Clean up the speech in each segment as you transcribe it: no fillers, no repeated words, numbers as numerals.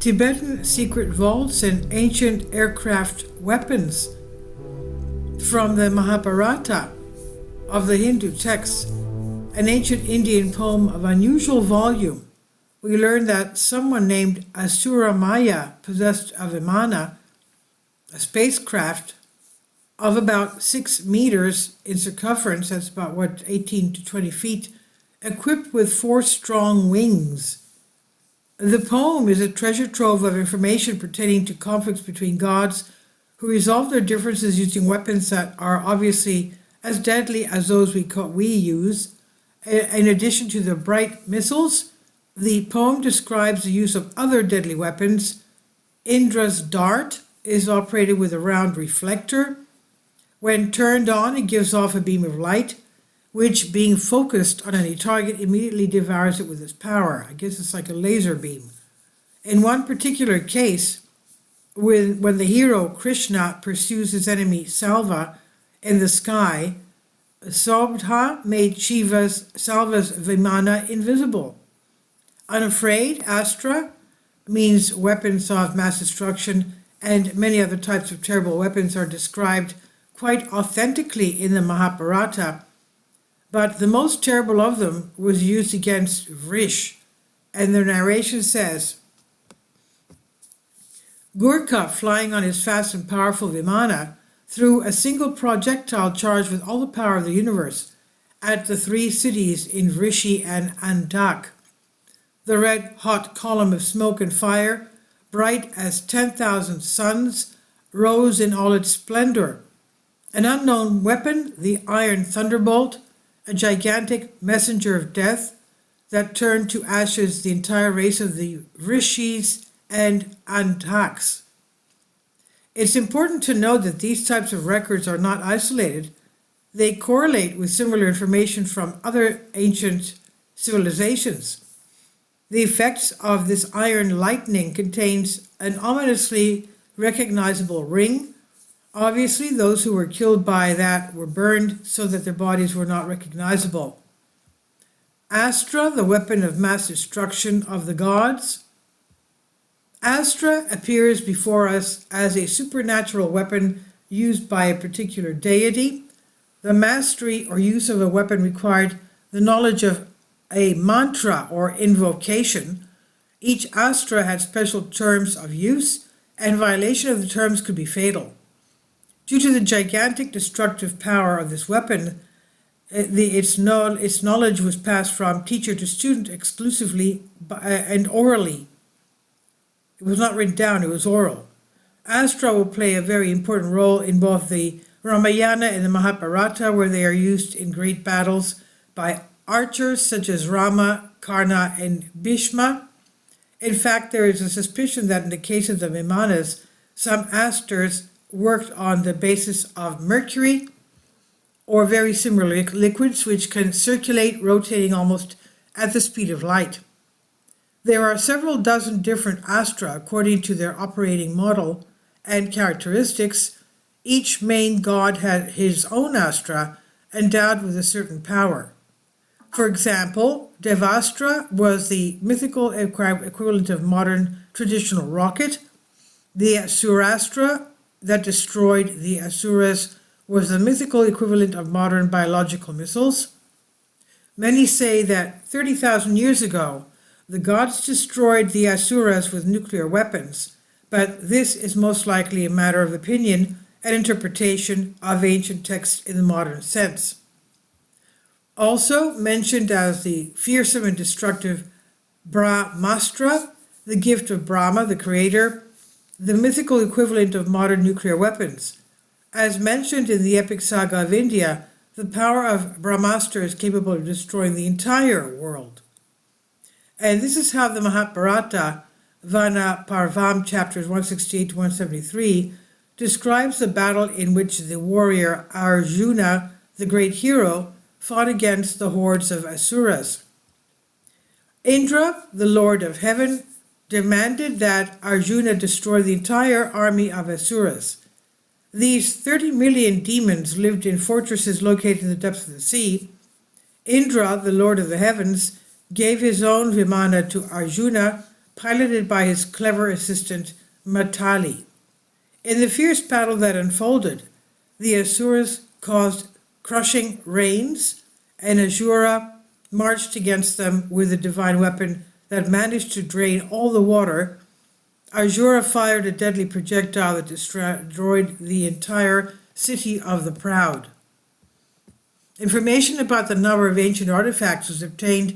Tibetan secret vaults and ancient aircraft weapons. From the Mahabharata of the Hindu texts, an ancient Indian poem of unusual volume, we learn that someone named Asura Maya possessed a Vimana, a spacecraft of about 6 meters in circumference, that's about 18 to 20 feet, equipped with 4 strong wings. The poem is a treasure trove of information pertaining to conflicts between gods who resolve their differences using weapons that are obviously as deadly as those we use. In addition to the bright missiles, the poem describes the use of other deadly weapons. Indra's dart is operated with a round reflector. When turned on, it gives off a beam of light, which, being focused on any target, immediately devours it with its power. I guess it's like a laser beam. In one particular case, when the hero Krishna pursues his enemy Salva in the sky, Saubdha made Salva's Vimana invisible. Unafraid, Astra, means weapons of mass destruction, and many other types of terrible weapons are described quite authentically in the Mahabharata. But the most terrible of them was used against Vrish, and the narration says, Gurkha, flying on his fast and powerful Vimana, threw a single projectile charged with all the power of the universe at the 3 cities in Vrishi and Andak. The red-hot column of smoke and fire, bright as 10,000 suns, rose in all its splendor. An unknown weapon, the iron thunderbolt, a gigantic messenger of death that turned to ashes the entire race of the Vrishis and Antaks. It's important to note that these types of records are not isolated. They correlate with similar information from other ancient civilizations. The effects of this iron lightning contains an ominously recognizable ring. Obviously, those who were killed by that were burned so that their bodies were not recognizable. Astra, the weapon of mass destruction of the gods. Astra appears before us as a supernatural weapon used by a particular deity. The mastery or use of a weapon required the knowledge of a mantra or invocation. Each Astra had special terms of use, and violation of the terms could be fatal. Due to the gigantic destructive power of this weapon, its knowledge was passed from teacher to student exclusively and orally. It was not written down, it was oral. Astra will play a very important role in both the Ramayana and the Mahabharata, where they are used in great battles by archers such as Rama, Karna, and Bhishma. In fact, there is a suspicion that in the case of the Vimanas, some asters worked on the basis of mercury or very similar liquids which can circulate, rotating almost at the speed of light. There are several dozen different astra according to their operating model and characteristics. Each main god had his own astra endowed with a certain power. For example, Devastra was the mythical equivalent of modern traditional rocket. The Asurastra that destroyed the Asuras was the mythical equivalent of modern biological missiles. Many say that 30,000 years ago, the gods destroyed the Asuras with nuclear weapons, but this is most likely a matter of opinion and interpretation of ancient texts in the modern sense. Also mentioned as the fearsome and destructive Brahmastra, the gift of Brahma, the creator, the mythical equivalent of modern nuclear weapons. As mentioned in the epic saga of India, the power of Brahmastra is capable of destroying the entire world. And this is how the Mahabharata, Vana Parvam, chapters 168 to 173, describes the battle in which the warrior Arjuna, the great hero, fought against the hordes of Asuras. Indra, the Lord of Heaven, demanded that Arjuna destroy the entire army of Asuras. These 30 million demons lived in fortresses located in the depths of the sea. Indra, the Lord of the Heavens, gave his own Vimana to Arjuna, piloted by his clever assistant Matali. In the fierce battle that unfolded, the Asuras caused crushing rains, and Asura marched against them with a divine weapon that managed to drain all the water. Asura fired a deadly projectile that destroyed the entire city of the Proud. Information about the number of ancient artifacts was obtained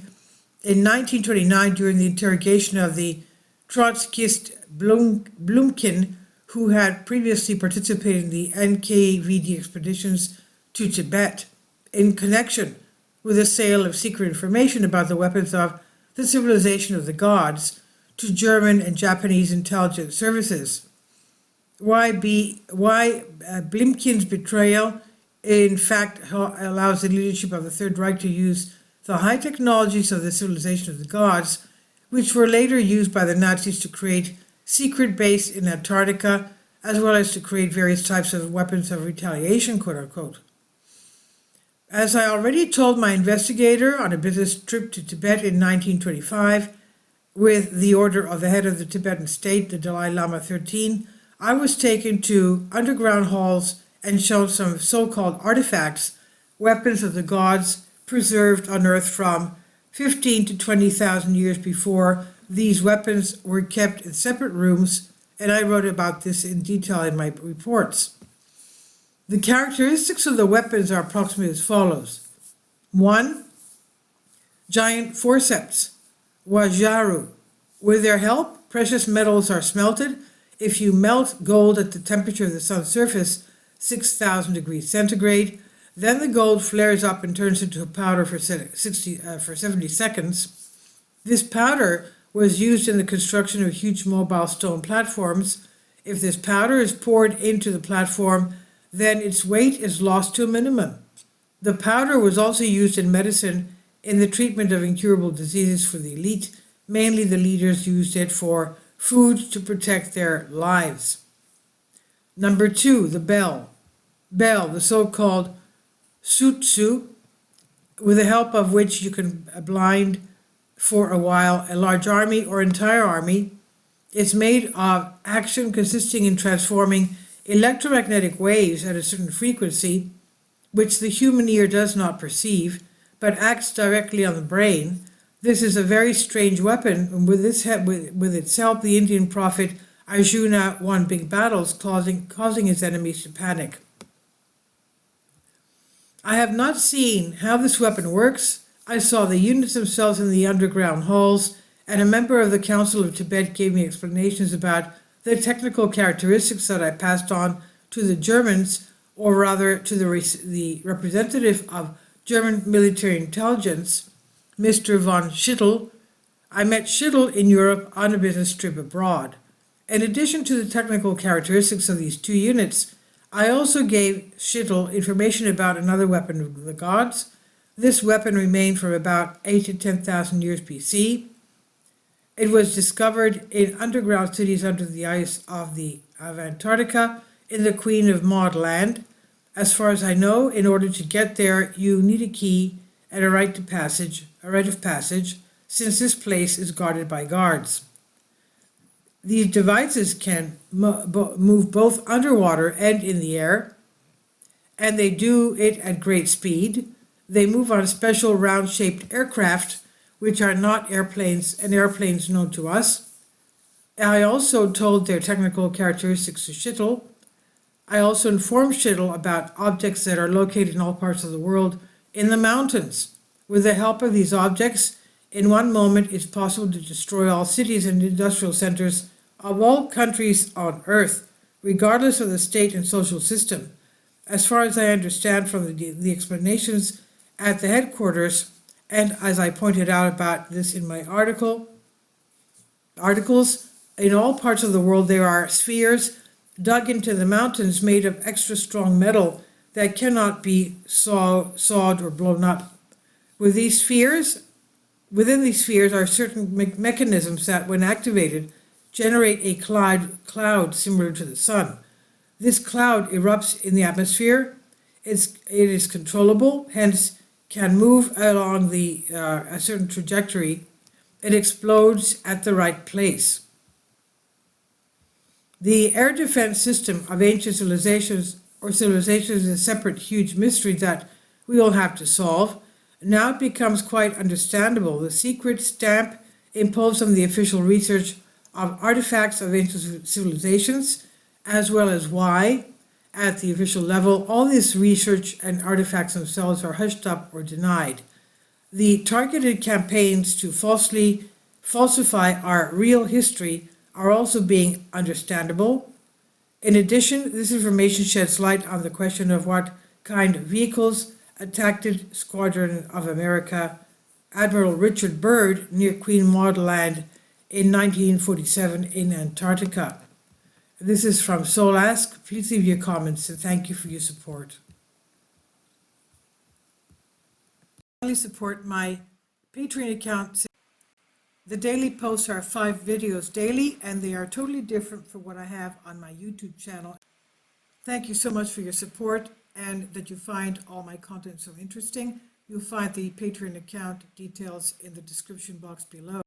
in 1929 during the interrogation of the Trotskyist Blumkin, who had previously participated in the NKVD expeditions to Tibet in connection with the sale of secret information about the weapons of the civilization of the gods to German and Japanese intelligence services. Why Blimkin's betrayal in fact allows the leadership of the Third Reich to use the high technologies of the civilization of the gods, which were later used by the Nazis to create secret base in Antarctica, as well as to create various types of weapons of retaliation, quote unquote. As I already told my investigator on a business trip to Tibet in 1925, with the order of the head of the Tibetan state, the Dalai Lama XIII, I was taken to underground halls and shown some so-called artifacts, weapons of the gods preserved on earth from 15 to 20,000 years before. These weapons were kept in separate rooms, and I wrote about this in detail in my reports. The characteristics of the weapons are approximately as follows. 1. Giant forceps, wajaru. With their help, precious metals are smelted. If you melt gold at the temperature of the sun's surface, 6,000 degrees centigrade, then the gold flares up and turns into a powder for 70 seconds. This powder was used in the construction of huge mobile stone platforms. If this powder is poured into the platform, then its weight is lost to a minimum. The powder was also used in medicine in the treatment of incurable diseases for the elite. Mainly the leaders used it for food to protect their lives. Number 2, the bell. Bell, the so-called sutsu, with the help of which you can blind for a while a large army or entire army. It's made of action consisting in transforming electromagnetic waves at a certain frequency, which the human ear does not perceive, but acts directly on the brain. This is a very strange weapon, and with its help, the Indian prophet Arjuna won big battles, causing his enemies to panic. I have not seen how this weapon works. I saw the units themselves in the underground halls, and a member of the Council of Tibet gave me explanations about the technical characteristics that I passed on to the Germans, or rather to the representative of German military intelligence, Mr. von Schittel. I met Schittel in Europe on a business trip abroad. In addition to the technical characteristics of these two units, I also gave Schittel information about another weapon of the gods. This weapon remained from about 8 to 10,000 years BC. It was discovered in underground cities under the ice of Antarctica in the Queen of Maud land. As far as I know, in order to get there, you need a key and a rite of passage, since this place is guarded by guards. These devices can move both underwater and in the air, and they do it at great speed. They move on special round-shaped aircraft, which are not airplanes and airplanes known to us. I also told their technical characteristics to Schittel. I also informed Schittel about objects that are located in all parts of the world in the mountains. With the help of these objects, in one moment it's possible to destroy all cities and industrial centers of all countries on Earth, regardless of the state and social system. As far as I understand from the explanations at the headquarters, and as I pointed out about this in my articles, in all parts of the world there are spheres dug into the mountains made of extra strong metal that cannot be sawed or blown up. Within these spheres are certain mechanisms that, when activated, generate a cloud similar to the sun. This cloud erupts in the atmosphere. It is controllable, hence can move along a certain trajectory, it explodes at the right place. The air defense system of ancient civilizations or civilizations is a separate huge mystery that we all have to solve. Now it becomes quite understandable. The secret stamp imposed on the official research of artifacts of ancient civilizations, as well as why, at the official level, all this research and artifacts themselves are hushed up or denied. The targeted campaigns to falsely falsify our real history are also being understandable. In addition, this information sheds light on the question of what kind of vehicles attacked Squadron of America Admiral Richard Byrd near Queen Maud Land in 1947 in Antarctica. This is from Solask. Please leave your comments and thank you for your support. Please support my Patreon account. The daily posts are 5 videos daily and they are totally different from what I have on my YouTube channel. Thank you so much for your support and that you find all my content so interesting. You'll find the Patreon account details in the description box below.